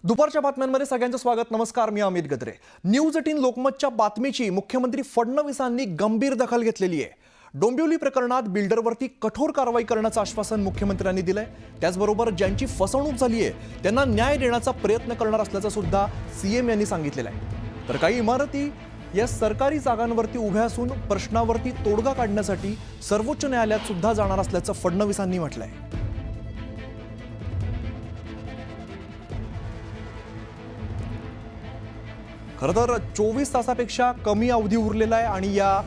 दुपारच्या बातम्यांमध्ये सगळ्यांचं स्वागत। नमस्कार, मी अमित गद्रे। न्यूज 18 लोकमतच्या बातमीची मुख्यमंत्री फडणवीसांनी गंभीर दखल घेतलेली आहे। डोंबिवली प्रकरणात बिल्डरवरती कठोर कारवाई करण्याचं आश्वासन मुख्यमंत्र्यांनी दिलंय। त्याचबरोबर ज्यांची फसवणूक झाली आहे त्यांना न्याय देण्याचा प्रयत्न करणार असल्याचं सुद्धा सीएम यांनी सांगितलेलं आहे। तर काही इमारती या सरकारी जागांवरती उभ्या असून प्रश्नावरती तोडगा काढण्यासाठी सर्वोच्च न्यायालयात सुद्धा जाणार असल्याचं फडणवीसांनी म्हटलंय। खरं तर 24 तासापेक्षा कमी अवधी उरलेला आहे आणि या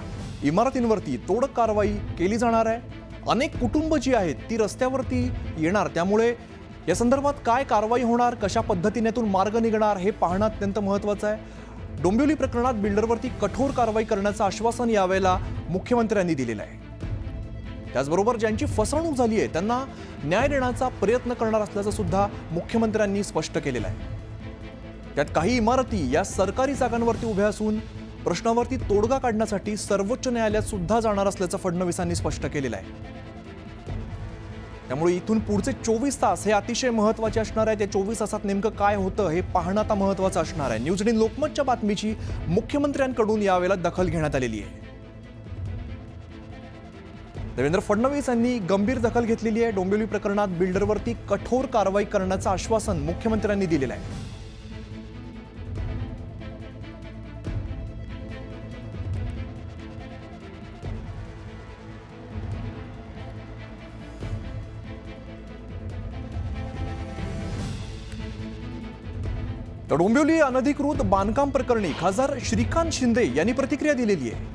इमारतींवरती तोडक कारवाई केली जाणार आहे। अनेक कुटुंब जी आहेत ती रस्त्यावरती येणार, त्यामुळे या संदर्भात काय कारवाई होणार, कशा पद्धतीने यातून मार्ग निघणार हे पाहणं अत्यंत महत्त्वाचं आहे। डोंबिवली प्रकरणात बिल्डरवरती कठोर कारवाई करण्याचं आश्वासन यावेळेला मुख्यमंत्र्यांनी दिलेलं आहे। त्याचबरोबर ज्यांची फसवणूक झाली आहे त्यांना न्याय देण्याचा प्रयत्न करणार असल्याचं सुद्धा मुख्यमंत्र्यांनी स्पष्ट केलेलं आहे। त्यात काही इमारती या सरकारी जागांवरती उभ्या असून प्रश्नावरती तोडगा काढण्यासाठी सर्वोच्च न्यायालयात सुद्धा जाणार असल्याचं फडणवीसांनी स्पष्ट केलेलं आहे। त्यामुळे इथून पुढचे 24 तास हे अतिशय महत्त्वाचे असणार आहे। त्या 24 तासात नेमकं काय होतं हे पाहणं आता महत्त्वाचं असणार आहे। न्यूज 18 लोकमतच्या बातमीची मुख्यमंत्र्यांकडून यावेळेला दखल घेण्यात आलेली आहे। देवेंद्र फडणवीस यांनी गंभीर दखल घेतलेली आहे। डोंबिवली प्रकरणात बिल्डरवरती कठोर कारवाई करण्याचं आश्वासन मुख्यमंत्र्यांनी दिलेलं आहे। तर डोंबिवली अनधिकृत बांधकाम प्रकरणी खासदार श्रीकांत शिंदे यांनी प्रतिक्रिया दिलेली आहे।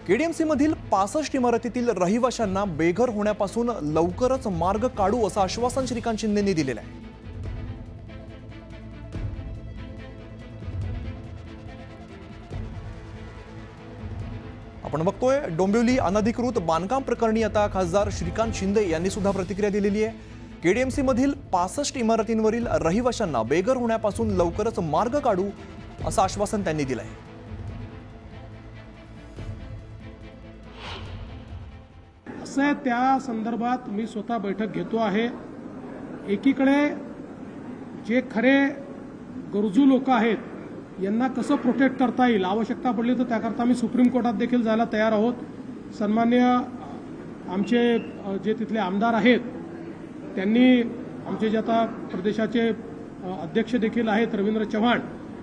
केडीएमसी मधील 65 इमारतीतील रहिवाशांना बेघर होण्यापासून लवकरच मार्ग काढू असं आश्वासन श्रीकांत शिंदेंनी दिलेलं आहे। आपण बघतोय डोंबिवली अनधिकृत बांधकाम प्रकरणी आता खासदार श्रीकांत शिंदे यांनी सुद्धा प्रतिक्रिया दिलेली आहे। केडीएमसी मधील 65 इमारतींवरील रहिवाशांना बेघर होण्यापासून लवकरच मार्ग काढू असं आश्वासन त्यांनी दिलं आहे। असं त्या संदर्भात मी स्वतः बैठक घेतो आहे। एकीकडे जे खरे गरजू लोक आहेत यांना कसं प्रोटेक्ट करता येईल, आवश्यकता पडली तर त्याकरता मी सुप्रीम कोर्टात देखील जायला तयार आहोत। सन्मान्य आमचे जे तिथले आमदार आहेत त्यांनी, आमचे जे आता प्रदेशाचे अध्यक्ष देखील आहेत रवींद्र चव्हाण,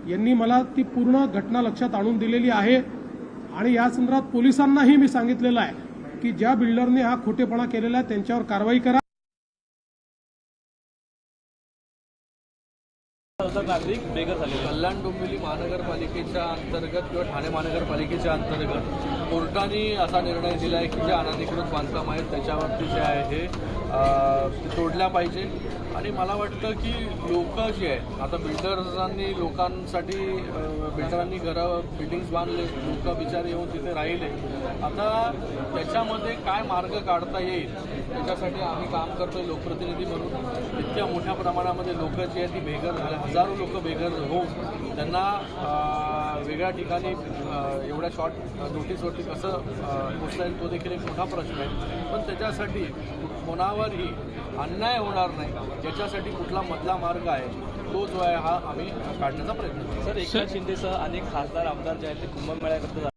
यांनी मला ती पूर्ण घटना लक्षात आणून दिलेली आहे। आणि या संदर्भात पोलिसांनाही मी सांगितलेलं आहे की ज्या बिल्डरने हा खोटेपणा केलेला आहे त्यांच्यावर कारवाई करा। नागरिक बेघर झाले। कल्याण डोंबिवली महानगरपालिकेच्या अंतर्गत किंवा ठाणे महानगरपालिकेच्या अंतर्गत कोर्टाने असा निर्णय दिला आहे की जे अनधिकृत बांधकाम आहेत त्याच्यावरती जे आहे हे तोडल्या पाहिजे। आणि मला वाटतं की लोक जे आहेत आता बिल्डर्सांनी लोकांसाठी बिल्डरांनी बिल्डिंग्स बांधले, लोक बिचारे येऊन तिथे राहिले। आता त्याच्यामध्ये काय मार्ग काढता येईल त्याच्यासाठी आम्ही काम करतोय लोकप्रतिनिधी म्हणून। इतक्या मोठ्या प्रमाणामध्ये लोक जी आहेत ती बेघर झाले, हजारो लोक बेघर होऊन त्यांना वेगळ्या ठिकाणी एवढ्या शॉर्ट नोटीसवरती कसं पोचता येईल तो देखील एक मोठा प्रश्न आहे। पण त्याच्यासाठी कोणावरही अन्याय होणार नाही याच्यासाठी कुठला मधला मार्ग आहे तो जो आहे हा आम्ही काढण्याचा प्रयत्न करतो। सर, एकनाथ शिंदेसह अनेक खासदार आमदार जे आहेत ते कुंभमेळ्याकरता